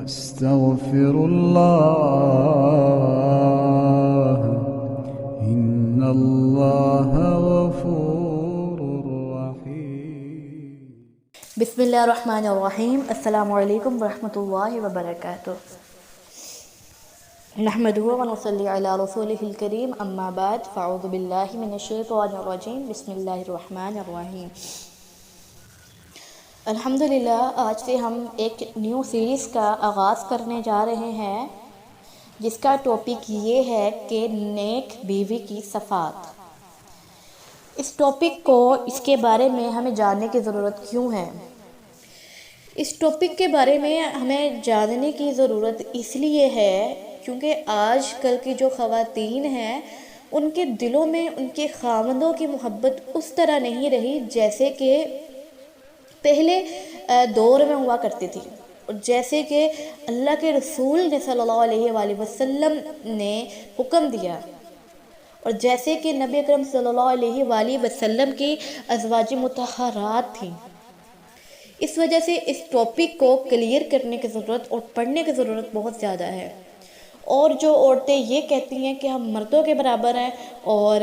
استغفر اللہ ان اللہ غفور رحیم۔ بسم اللہ الرحمن الرحیم۔ السلام علیکم ورحمۃ اللہ وبرکاتہ۔ نحمدہ ونصلی علی رسولہ الکریم، اما بعد فاعوذ باللہ من الشیطان الرجیم، بسم اللہ الرحمن الرحیم۔ الحمدللہ، آج سے ہم ایک نیو سیریز کا آغاز کرنے جا رہے ہیں جس کا ٹاپک یہ ہے کہ نیک بیوی کی صفات۔ اس ٹاپک کو، اس کے بارے میں ہمیں جاننے کی ضرورت کیوں ہے؟ اس ٹاپک کے بارے میں ہمیں جاننے کی ضرورت اس لیے ہے کیونکہ آج کل کی جو خواتین ہیں ان کے دلوں میں ان کے خاوندوں کی محبت اس طرح نہیں رہی جیسے کہ پہلے دور میں ہوا کرتی تھی، اور جیسے کہ اللہ کے رسول نے صلی اللہ علیہ وآلہ وسلم نے حکم دیا، اور جیسے کہ نبی اکرم صلی اللہ علیہ وآلہ وسلم کی ازواج مطہرات تھیں۔ اس وجہ سے اس ٹاپک کو کلیئر کرنے کی ضرورت اور پڑھنے کی ضرورت بہت زیادہ ہے۔ اور جو عورتیں یہ کہتی ہیں کہ ہم مردوں کے برابر ہیں اور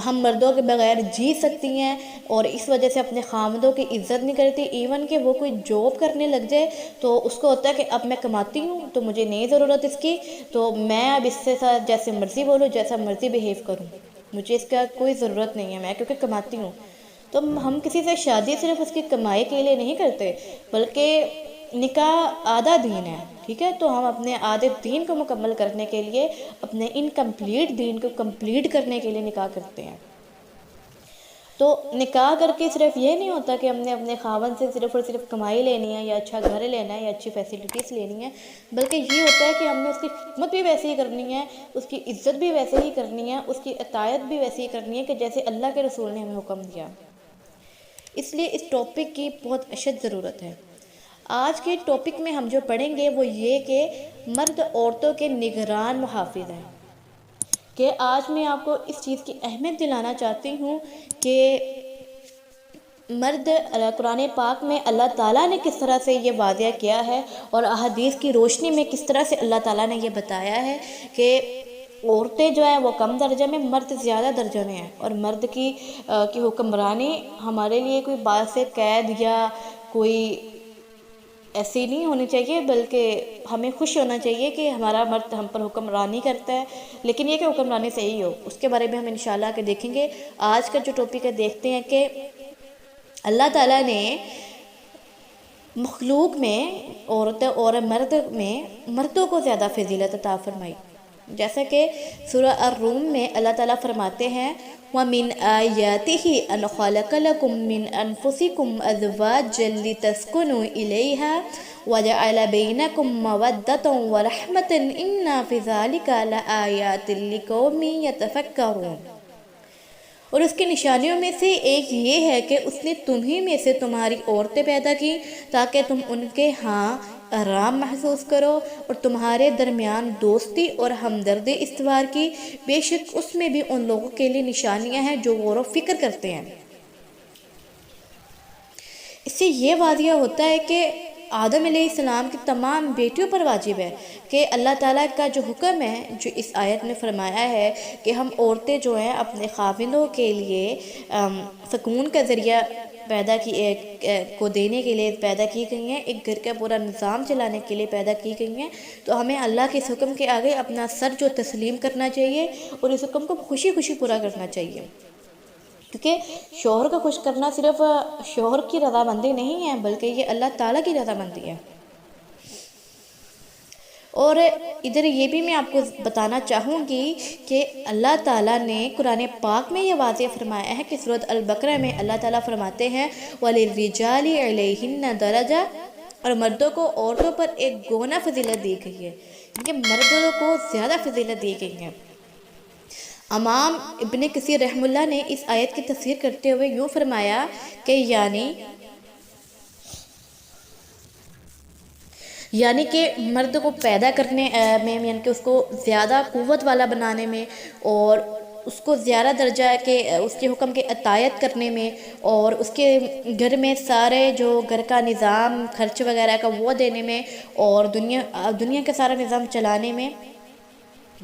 ہم مردوں کے بغیر جی سکتی ہیں، اور اس وجہ سے اپنے خامدوں کی عزت نہیں کرتی، ایون کہ وہ کوئی جاب کرنے لگ جائے تو اس کو ہوتا ہے کہ اب میں کماتی ہوں تو مجھے نہیں ضرورت اس کی، تو میں اب اس سے ساتھ جیسے مرضی بولوں، جیسا مرضی بیہیو کروں، مجھے اس کا کوئی ضرورت نہیں ہے، میں کیونکہ کماتی ہوں۔ تو ہم کسی سے شادی صرف اس کی کمائی کے لیے نہیں کرتے، بلکہ نکاح آدھا دین ہے، ٹھیک ہے؟ تو ہم اپنے آدھے دین کو مکمل کرنے کے لیے، اپنے انکمپلیٹ دین کو کمپلیٹ کرنے کے لیے نکاح کرتے ہیں۔ تو نکاح کر کے صرف یہ نہیں ہوتا کہ ہم نے اپنے خاوند سے صرف اور صرف کمائی لینی ہے یا اچھا گھر لینا ہے یا اچھی فیسلٹیز لینی ہے، بلکہ یہ ہوتا ہے کہ ہم نے اس کی خدمت بھی ویسے ہی کرنی ہے، اس کی عزت بھی ویسے ہی کرنی ہے، اس کی اطاعت بھی ویسے ہی کرنی ہے کہ جیسے اللہ کے رسول نے ہمیں حکم دیا۔ اس لیے اس ٹاپک کی بہت اشد ضرورت ہے۔ آج کے ٹاپک میں ہم جو پڑھیں گے وہ یہ کہ مرد عورتوں کے نگران محافظ ہیں، کہ آج میں آپ کو اس چیز کی اہمیت دلانا چاہتی ہوں کہ مرد قرآن پاک میں اللہ تعالیٰ نے کس طرح سے یہ واضح کیا ہے، اور احادیث کی روشنی میں کس طرح سے اللہ تعالیٰ نے یہ بتایا ہے کہ عورتیں جو ہیں وہ کم درجہ میں، مرد زیادہ درجہ میں ہیں، اور مرد کی حکمرانی ہمارے لیے کوئی باعث قید یا کوئی ایسی نہیں ہونی چاہیے، بلکہ ہمیں خوش ہونا چاہیے کہ ہمارا مرد ہم پر حکمرانی کرتا ہے، لیکن یہ کہ حکمرانی صحیح ہو۔ اس کے بارے میں ہم انشاءاللہ کہ دیکھیں گے۔ آج کا جو ٹاپک ہے دیکھتے ہیں کہ اللہ تعالیٰ نے مخلوق میں عورت اور مرد میں مردوں کو زیادہ فضیلت عطا فرمائی، جیسا کہ سورہ الروم میں اللہ تعالیٰ فرماتے ہیں وَمِنْ آيَاتِهِ أَنْ خَلَقَ لَكُم مِّنْ أَنفُسِكُمْ أَزْوَاجًا لِتَسْكُنُوا إِلَيْهَا وَجَعَلَ بَيْنَكُم مَّوَدَّةً وَرَحْمَةً إِنَّ فِي ذَلِكَ لَآيَاتٍ لِقَوْمٍ يَتَفَكَّرُونَ۔ اور اس کی نشانیوں میں سے ایک یہ ہے کہ اس نے تمہیں میں سے تمہاری عورتیں پیدا کی تاکہ تم ان کے ہاں آرام محسوس کرو، اور تمہارے درمیان دوستی اور ہمدردی استوار کی، بے شک اس میں بھی ان لوگوں کے لیے نشانیاں ہیں جو غور و فکر کرتے ہیں۔ اس سے یہ واضح ہوتا ہے کہ آدم علیہ السلام کی تمام بیٹیوں پر واجب ہے کہ اللہ تعالیٰ کا جو حکم ہے، جو اس آیت میں فرمایا ہے کہ ہم عورتیں جو ہیں اپنے خاوندوں کے لیے سکون کا ذریعہ کو دینے کے لیے پیدا کی گئی ہیں، ایک گھر کا پورا نظام چلانے کے لیے پیدا کی گئی ہیں، تو ہمیں اللہ کے اس حکم کے آگے اپنا سر جو تسلیم کرنا چاہیے اور اس حکم کو خوشی خوشی پورا کرنا چاہیے، کیونکہ شوہر کو خوش کرنا صرف شوہر کی رضامندی نہیں ہے بلکہ یہ اللہ تعالیٰ کی رضامندی ہے۔ اور ادھر یہ بھی میں آپ کو بتانا چاہوں گی کہ اللہ تعالیٰ نے قرآن پاک میں یہ واضح فرمایا ہے کہ سورۃ البقرہ میں اللہ تعالیٰ فرماتے ہیں وَلِلرِّجَالِ عَلَيْهِنَّ دَرَجَةٌ، اور مردوں کو عورتوں پر ایک گونا فضیلت دی گئی ہے، کہ مردوں کو زیادہ فضیلت دی گئی ہے۔ امام ابن کثیر رحمہ اللہ نے اس آیت کی تفسیر کرتے ہوئے یوں فرمایا کہ یعنی کہ مرد کو پیدا کرنے میں، یعنی کہ اس کو زیادہ قوت والا بنانے میں اور اس کو زیادہ درجہ کے اس کے حکم کے اطاعت کرنے میں، اور اس کے گھر میں سارے جو گھر کا نظام خرچ وغیرہ کا وہ دینے میں، اور دنیا کا سارا نظام چلانے میں،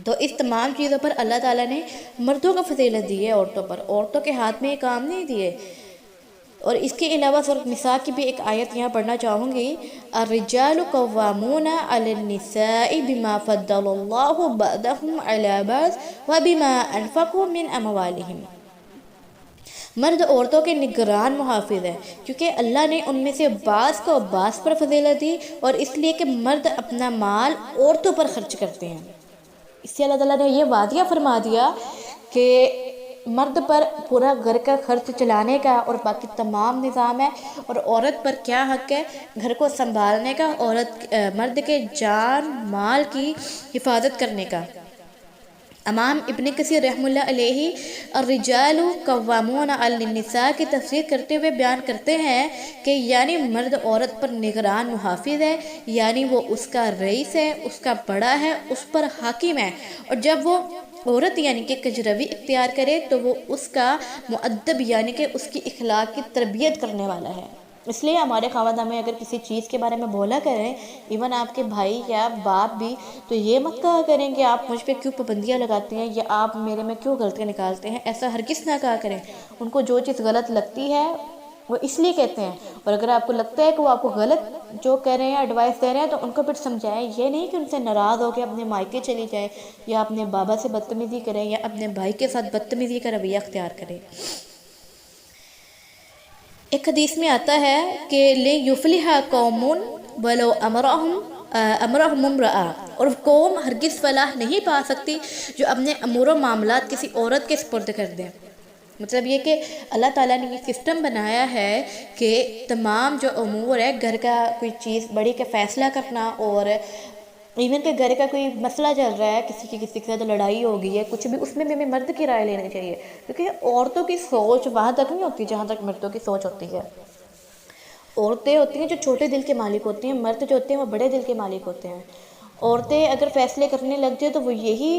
تو اس تمام چیزوں پر اللہ تعالیٰ نے مردوں کو فضیلت دی ہے عورتوں پر، عورتوں کے ہاتھ میں یہ کام نہیں دیے۔ اور اس کے علاوہ سورۃ نساء کی بھی ایک آیت یہاں پڑھنا چاہوں گی، الرجال قوامون علی النساء بما فضل اللہ بعضهم علی بعض وبما انفقوا من اموالہم۔ مرد عورتوں کے نگران محافظ ہے، کیونکہ اللہ نے ان میں سے بعض کو بعض پر فضیلت دی، اور اس لیے کہ مرد اپنا مال عورتوں پر خرچ کرتے ہیں۔ اس سے اللہ تعالیٰ نے یہ واضح فرما دیا کہ مرد پر پورا گھر کا خرچ چلانے کا اور باقی تمام نظام ہے، اور عورت پر کیا حق ہے گھر کو سنبھالنے کا، مرد کے جان مال کی حفاظت کرنے کا۔ امام ابن کثیر رحمہ اللہ علیہ الرجال قوامون علی النساء کی تفسیر کرتے ہوئے بیان کرتے ہیں کہ یعنی مرد عورت پر نگران محافظ ہے، یعنی وہ اس کا رئیس ہے، اس کا بڑا ہے، اس پر حاکم ہے، اور جب وہ عورت یعنی کہ کجروی اختیار کرے تو وہ اس کا مؤدب یعنی کہ اس کی اخلاق کی تربیت کرنے والا ہے۔ اس لیے ہمارے خاوند ہمیں اگر کسی چیز کے بارے میں بولا کریں، ایون آپ کے بھائی یا باپ بھی، تو یہ مت کہا کریں کہ آپ مجھ پہ کیوں پابندیاں لگاتے ہیں یا آپ میرے میں کیوں غلطیاں نکالتے ہیں، ایسا ہرگز نہ کہا کریں۔ ان کو جو چیز غلط لگتی ہے وہ اس لیے کہتے ہیں، اور اگر آپ کو لگتا ہے کہ وہ آپ کو غلط جو کہہ رہے ہیں ایڈوائس دے رہے ہیں تو ان کو پھر سمجھائیں، یہ نہیں کہ ان سے ناراض ہو کے اپنے مائکے چلی جائیں یا اپنے بابا سے بدتمیزی کریں یا اپنے بھائی کے ساتھ بدتمیزی کا رویہ اختیار کریں۔ ایک حدیث میں آتا ہے کہ لِيُفْلِحَ قَوْمٌ وَلَوْ أَمْرَهُمُ امْرَأَةٌ، اور قوم ہرگز فلاح نہیں پا سکتی جو اپنے امور و معاملات کسی عورت کے سپرد کر دیں۔ مطلب یہ کہ اللہ تعالیٰ نے یہ سسٹم بنایا ہے کہ تمام جو امور ہے گھر کا کوئی چیز بڑی کا فیصلہ کرنا، اور ایون کہ گھر کا کوئی مسئلہ چل رہا ہے، کسی کے ساتھ لڑائی ہو گئی ہے، کچھ بھی، اس میں بھی ہمیں مرد کی رائے لینی چاہیے، کیونکہ عورتوں کی سوچ وہاں تک نہیں ہوتی جہاں تک مردوں کی سوچ ہوتی ہے۔ عورتیں ہوتی ہیں جو چھوٹے دل کے مالک ہوتی ہیں، مرد جو ہوتے ہیں وہ بڑے دل کے مالک ہوتے ہیں۔ عورتیں اگر فیصلے کرنے لگ جائیں تو وہ یہی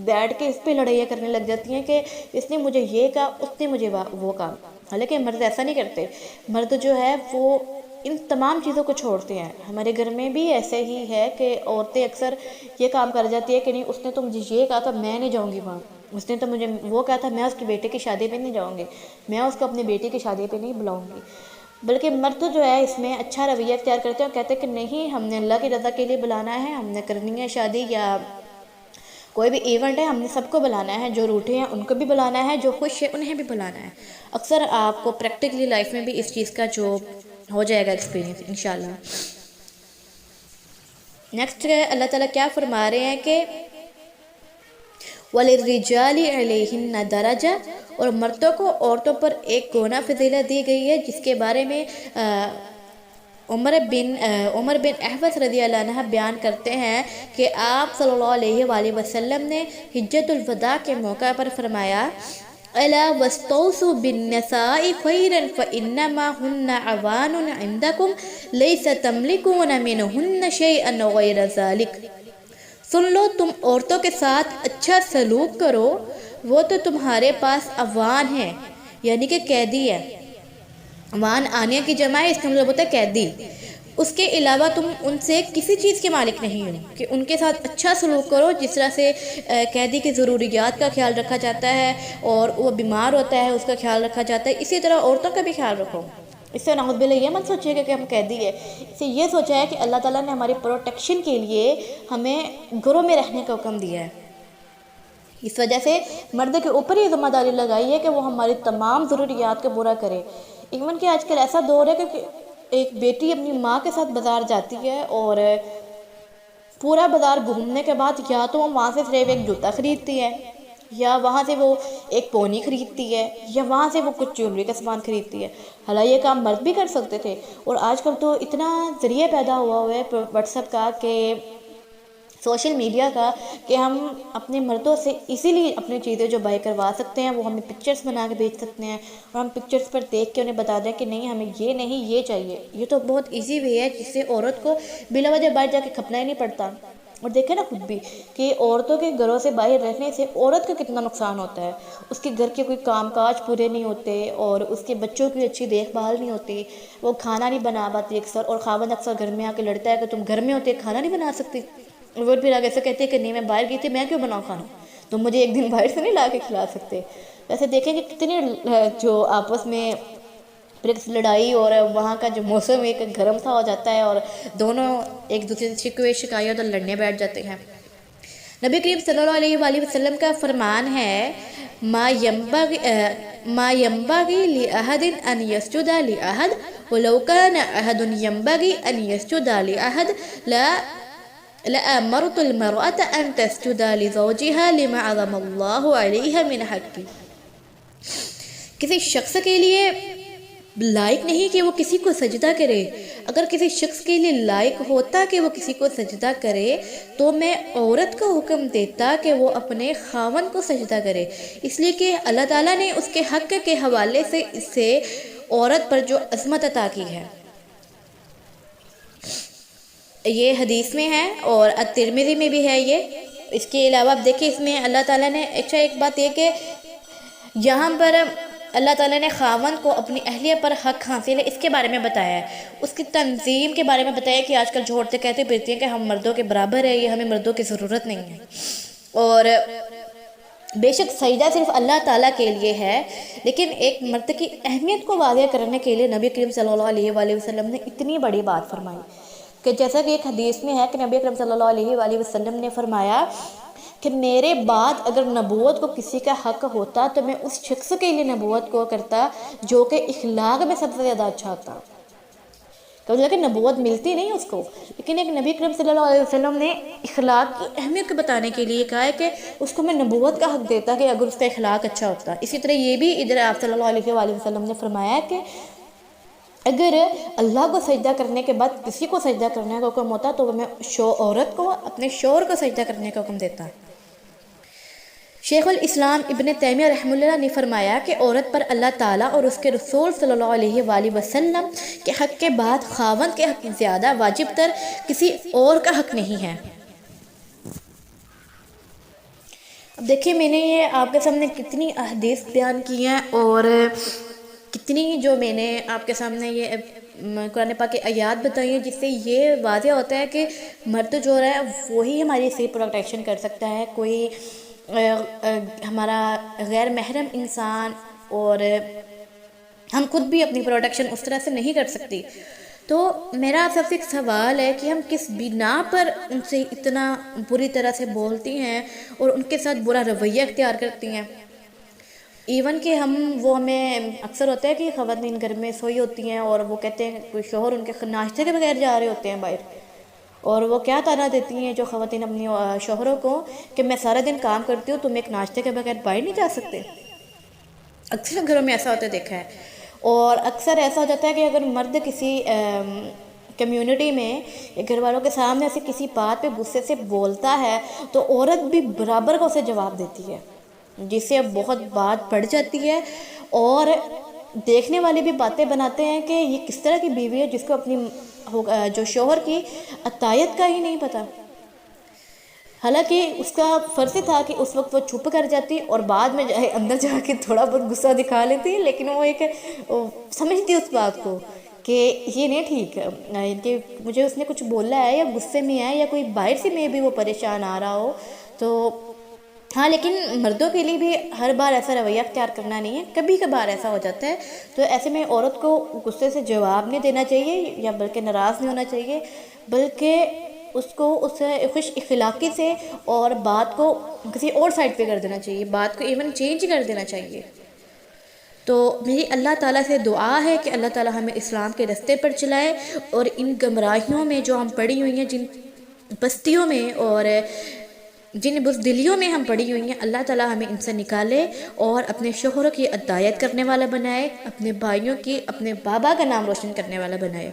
بیٹھ کے اس پہ لڑائیاں کرنے لگ جاتی ہیں کہ اس نے مجھے یہ کہا، اس نے مجھے وہ کہا، حالانکہ مرد ایسا نہیں کرتے۔ مرد جو ہے وہ ان تمام چیزوں کو چھوڑتے ہیں۔ ہمارے گھر میں بھی ایسے ہی ہے کہ عورتیں اکثر یہ کام کر جاتی ہے کہ نہیں، اس نے تو مجھے یہ کہا تھا میں نہیں جاؤں گی وہاں، اس نے تو مجھے وہ کہا تھا میں اس کی بیٹے کی شادی پہ نہیں جاؤں گی، میں اس کو اپنے بیٹے کی شادی پہ نہیں بلاؤں گی۔ بلکہ مرد جو ہے اس میں اچھا رویہ اختیار کرتے ہیں اور کہتے ہیں کہ نہیں، ہم نے اللہ کی رضا کے لیے بلانا ہے، ہم نے کرنی ہے شادی یا کوئی بھی ایونٹ ہے، ہم نے سب کو بلانا ہے، جو روٹھے ہیں ان کو بھی بلانا ہے، جو خوش ہے انہیں بھی بلانا ہے۔ اکثر آپ کو پریکٹیکلی لائف میں بھی اس چیز کا جو ہو جائے گا ایکسپیرینس انشاءاللہ۔ نیکسٹ اللہ تعالیٰ کیا فرما رہے ہیں کہ وَلِلرِّجَالِ عَلَيْهِنَّ دَرَجَةٌ، اور مردوں کو عورتوں پر ایک گنا فضیلت دی گئی ہے، جس کے بارے میں عمر بن احوص رضی اللہ عنہ بیان کرتے ہیں کہ آپ صلی اللہ علیہ وآلہ وسلم نے حجۃ الوداع کے موقع پر فرمایا الا واستوصوا بالنساء خيرا فانما هن عوان عندكم ليس تملكون منهن شيئا غير ذلك۔ سن لو، تم عورتوں کے ساتھ اچھا سلوک کرو، وہ تو تمہارے پاس عوان ہیں، یعنی کہ قیدی ہے۔ عوان آنیا کی جمع ہے، اس کا مطلب ہوتا ہے قیدی۔ اس کے علاوہ تم ان سے کسی چیز کے مالک نہیں ہو، کہ ان کے ساتھ اچھا سلوک کرو، جس طرح سے قیدی کی ضروریات کا خیال رکھا جاتا ہے اور وہ بیمار ہوتا ہے اس کا خیال رکھا جاتا ہے، اسی طرح عورتوں کا بھی خیال رکھو۔ اس سے نعوذ باللہ یہ مت سوچیے کہ ہم قیدی ہے، اس سے یہ سوچا ہے کہ اللہ تعالیٰ نے ہماری پروٹیکشن کے لیے ہمیں گھروں میں رہنے کا حکم دیا ہے۔ اس وجہ سے مرد کے اوپر یہ ذمہ داری لگائی ہے کہ وہ ہماری تمام ضروریات کو پورا کرے۔ ایون کہ آج کل ایسا دور ہے کہ ایک بیٹی اپنی ماں کے ساتھ بازار جاتی ہے اور پورا بازار گھومنے کے بعد یا تو وہ وہاں سے صرف ایک جوتا خریدتی ہے، یا وہاں سے وہ ایک پونی خریدتی ہے، یا وہاں سے وہ کچھ جیولری کا سامان خریدتی ہے۔ حالانکہ یہ کام مرد بھی کر سکتے تھے، اور آج کل تو اتنا ذریعہ پیدا ہوا ہے واٹس ایپ کا، کہ سوشل میڈیا کا، کہ ہم اپنے مردوں سے ایزیلی اپنی چیزیں جو بائی کروا سکتے ہیں، وہ ہمیں پکچرز بنا کے بھیج سکتے ہیں، اور ہم پکچرز پر دیکھ کے انہیں بتا دیں کہ نہیں ہمیں یہ نہیں یہ چاہیے۔ یہ تو بہت ایزی وے ہے جس سے عورت کو بلا وجہ باہر جا کے کھپنا ہی نہیں پڑتا۔ اور دیکھیں نا خود بھی کہ عورتوں کے گھروں سے باہر رہنے سے عورت کا کتنا نقصان ہوتا ہے. اس کے گھر کے کوئی کام کاج پورے نہیں ہوتے اور اس کے بچوں کی اچھی دیکھ بھال نہیں ہوتی, وہ کھانا نہیں بنا پاتی اکثر, اور خاوند اکثر گھر میں آ کے لڑتا ہے کہ تم گھر میں ہوتے کھانا نہیں بنا سکتی, اور وہ پھر آگے ایسے کہتے ہیں کہ نہیں میں باہر گئی تھی, میں کیوں بناؤں کھانا, تم مجھے ایک دن باہر سے نہیں لا کے کھلا سکتے. ویسے دیکھیں کہ کتنے جو آپس میں پھر لڑائی اور وہاں کا جو موسم ایک گرم سا ہو جاتا ہے اور دونوں ایک دوسرے سے شکوے شکایت اور لڑنے بیٹھ جاتے ہیں. نبی کریم صلی اللہ علیہ وآلہ وسلم کا فرمان ہے ما ينبغي لأحد أن يسجد لأحد ولو كان أحد ينبغي أن يسجد لأحد لأمرت المرأة أن تسجد لزوجها لما عظم الله عليها من حقه. کسی شخص کے لیے لائق نہیں کہ وہ کسی کو سجدہ کرے. اگر کسی شخص کے لیے لائق ہوتا کہ وہ کسی کو سجدہ کرے تو میں عورت کو حکم دیتا کہ وہ اپنے خاوند کو سجدہ کرے, اس لیے کہ اللہ تعالیٰ نے اس کے حق کے حوالے سے اس سے عورت پر جو عظمت عطا کی ہے. یہ حدیث میں ہے اور الترمذی میں بھی ہے یہ. اس کے علاوہ آپ دیکھیں اس میں اللہ تعالیٰ نے ایک بات یہ کہ یہاں پر اللہ تعالیٰ نے خاوند کو اپنی اہلیہ پر حق حاصل ہے اس کے بارے میں بتایا ہے, اس کی تنظیم کے بارے میں بتایا کہ آج کل جو عورتیں کہتے پھرتی ہیں کہ ہم مردوں کے برابر ہیں, یہ ہمیں مردوں کی ضرورت نہیں ہے. اور بے شک سجدہ صرف اللہ تعالیٰ کے لیے ہے, لیکن ایک مرد کی اہمیت کو واضح کرنے کے لیے نبی کریم صلی اللہ علیہ وآلہ وسلم نے اتنی بڑی بات فرمائی کہ جیسا کہ ایک حدیث میں ہے کہ نبی کریم صلی اللہ علیہ وآلہ وسلم نے فرمایا کہ میرے بعد اگر نبوت کو کسی کا حق ہوتا تو میں اس شخص کے لیے نبوت کو کرتا جو کہ اخلاق میں سب سے زیادہ اچھا ہوتا. کہ نبوت ملتی نہیں اس کو, لیکن ایک نبی کریم صلی اللہ علیہ وسلم نے اخلاق کی اہمیت کو بتانے کے لیے کہا ہے کہ اس کو میں نبوت کا حق دیتا کہ اگر اس کا اخلاق اچھا ہوتا. اسی طرح یہ بھی ادھر آپ صلی اللہ علیہ وآلہ وسلم نے فرمایا کہ اگر اللہ کو سجدہ کرنے کے بعد کسی کو سجدہ کرنے کا حکم ہوتا تو میں عورت کو اپنے شوہر کو سجدہ کرنے کا حکم دیتا. شیخ الاسلام ابن تیمیہ رحمہ اللہ نے فرمایا کہ عورت پر اللہ تعالیٰ اور اس کے رسول صلی اللہ علیہ وآلہ وسلم کے حق کے بعد خاوند کے حق زیادہ واجب تر کسی اور کا حق نہیں ہے. اب دیکھیں میں نے یہ آپ کے سامنے کتنی احادیث بیان کی ہیں اور کتنی جو میں نے آپ کے سامنے یہ قرآن پاک کی آیات بتائی ہیں جس سے یہ واضح ہوتا ہے کہ مرد جو ہے وہی ہماری صحیح پروٹیکشن کر سکتا ہے. کوئی ہمارا غیر محرم انسان اور ہم خود بھی اپنی پروٹیکشن اس طرح سے نہیں کر سکتی. تو میرا آپ سب سے ایک سوال ہے کہ ہم کس بنا پر ان سے اتنا بری طرح سے بولتی ہیں اور ان کے ساتھ برا رویہ اختیار کرتی ہیں. ایون کہ ہمیں اکثر ہوتا ہے کہ خواتین گھر میں سوئی ہوتی ہیں اور وہ کہتے ہیں کوئی شوہر ان کے ناشتے کے بغیر جا رہے ہوتے ہیں باہر, اور وہ کیا طعنہ دیتی ہیں جو خواتین اپنی شوہروں کو کہ میں سارا دن کام کرتی ہوں, تم ایک ناشتے کے بغیر باہر نہیں جا سکتے. اکثر گھروں میں ایسا ہوتا ہے دیکھا ہے. اور اکثر ایسا ہو جاتا ہے کہ اگر مرد کسی کمیونٹی میں یا گھر والوں کے سامنے ایسے کسی بات پہ غصے سے بولتا ہے تو عورت بھی برابر کو اسے جواب دیتی ہے, جس سے بہت بات بڑھ جاتی ہے اور دیکھنے والے بھی باتیں بناتے ہیں کہ یہ کس طرح کی بیوی ہے جس کو اپنی جو شوہر کی عطیت کا ہی نہیں پتہ. حالانکہ اس کا فرض تھا کہ اس وقت وہ چھپ کر جاتی اور بعد میں اندر جا کے تھوڑا بہت غصہ دکھا لیتی, لیکن وہ ایک سمجھتی اس بات کو کہ یہ نہیں ٹھیک ہے کہ مجھے اس نے کچھ بولا ہے یا غصے میں ہے یا کوئی باہر سے میں بھی وہ پریشان آ رہا ہو. تو ہاں, لیکن مردوں کے لیے بھی ہر بار ایسا رویہ اختیار کرنا نہیں ہے, کبھی کبھار ایسا ہو جاتا ہے. تو ایسے میں عورت کو غصے سے جواب نہیں دینا چاہیے یا بلکہ ناراض نہیں ہونا چاہیے, بلکہ اس کو اس خوش اخلاقی سے اور بات کو کسی اور سائڈ پہ کر دینا چاہیے, بات کو ایون چینج کر دینا چاہیے. تو میری اللہ تعالیٰ سے دعا ہے کہ اللہ تعالیٰ ہمیں اسلام کے راستے پر چلائے اور ان گمراہیوں میں جو ہم پڑی ہوئی ہیں, جن بستیوں میں اور جن بزدلیوں میں ہم پڑی ہوئی ہیں, اللہ تعالیٰ ہمیں ان سے نکالے اور اپنے شوہروں کی عطیت کرنے والا بنائے, اپنے بھائیوں کی اپنے بابا کا نام روشن کرنے والا بنائے.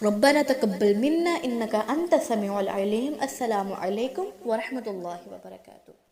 ربنا تقبل منا انك انت السميع العليم. السلام علیکم ورحمۃ اللہ وبرکاتہ.